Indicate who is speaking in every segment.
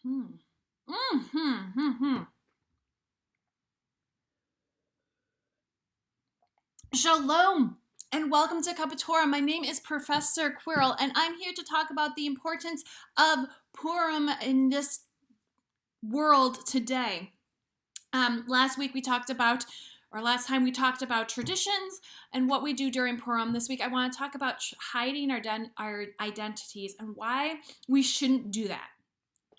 Speaker 1: Hmm. Mm-hmm. Shalom and welcome to Cuppa Torah. My name is Professor Quirrell and I'm here to talk about the importance of Purim in this world today. Last time we talked about traditions and what we do during Purim. This week I want to talk about hiding our identities and why we shouldn't do that.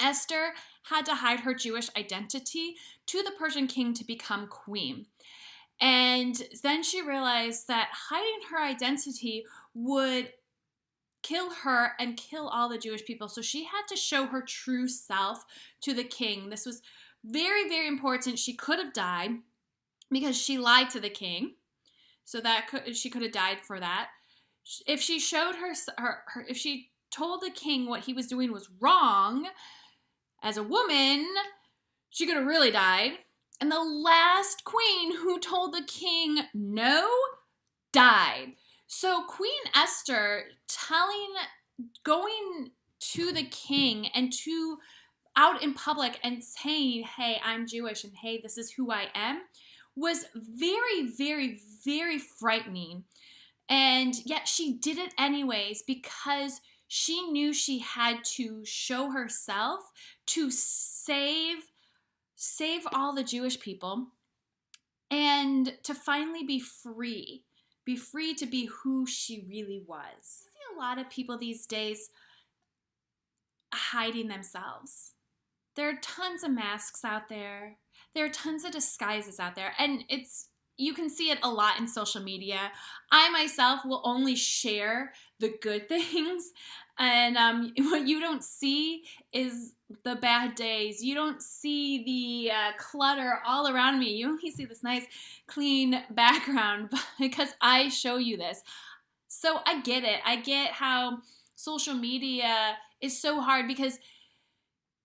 Speaker 1: Esther had to hide her Jewish identity to the Persian king to become queen. And then she realized that hiding her identity would kill her and kill all the Jewish people. So she had to show her true self to the king. This was very, very important. She could have died because she lied to the king. So she could have died for that. If she showed if she told the king what he was doing was wrong as a woman, she could have really died. And the last queen who told the king no died. So Queen Esther going to the king and out in public and saying, hey, I'm Jewish and hey, this is who I am, was very, very, very frightening. And yet she did it anyways because she knew she had to show herself to save all the Jewish people and to finally be free to be who she really was. I see a lot of people these days hiding themselves. There are tons of masks out there. There are tons of disguises out there, and you can see it a lot in social media. I myself will only share the good things, and what you don't see is the bad days. You don't see the clutter all around me. You only see this nice, clean background because I show you this. So I get it. I get how social media is so hard because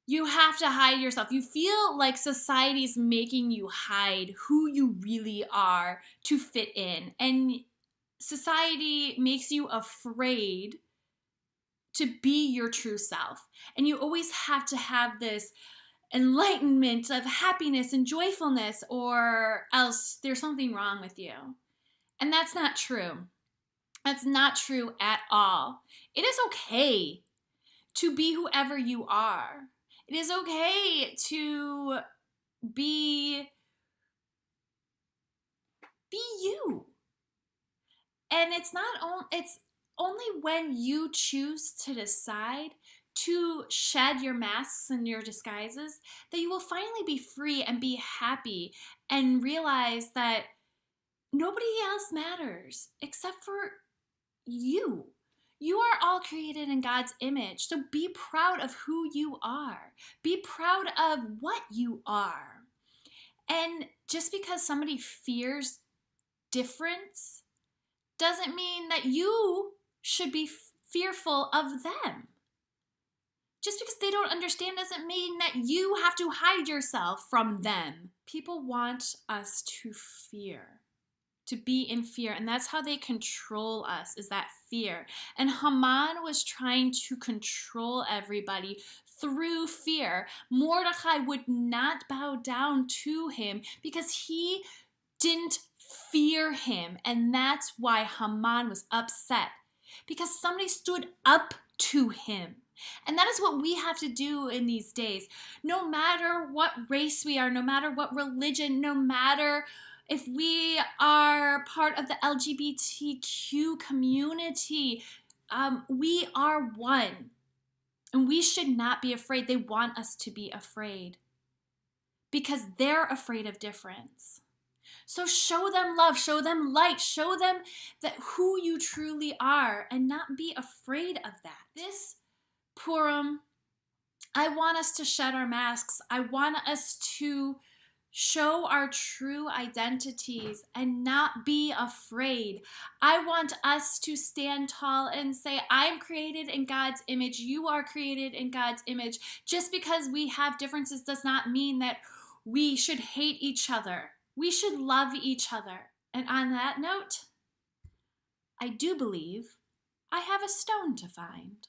Speaker 1: you have to hide yourself. You feel like society's making you hide who you really are to fit in. And society makes you afraid to be your true self. And you always have to have this enlightenment of happiness and joyfulness, or else there's something wrong with you. And that's not true. That's not true at all. It is okay to be whoever you are. It is okay to be you. And it's only when you choose to decide to shed your masks and your disguises that you will finally be free and be happy and realize that nobody else matters except for you. You are all created in God's image, so be proud of who you are. Be proud of what you are. And just because somebody fears difference doesn't mean that you should be fearful of them. Just because they don't understand doesn't mean that you have to hide yourself from them. People want us to fear. To be in fear, and that's how they control us, is that fear. And Haman was trying to control everybody through fear. Mordecai would not bow down to him because he didn't fear him, and that's why Haman was upset, because somebody stood up to him. And that is what we have to do in these days. No matter what race we are, no matter what religion, no matter if we are part of the LGBTQ community, we are one. And we should not be afraid. They want us to be afraid because they're afraid of difference. So show them love, show them light, show them that who you truly are and not be afraid of that. This Purim, I want us to shed our masks. I want us to show our true identities and not be afraid. I want us to stand tall and say, I'm created in God's image. You are created in God's image. Just because we have differences does not mean that we should hate each other. We should love each other. And on that note, I do believe I have a stone to find.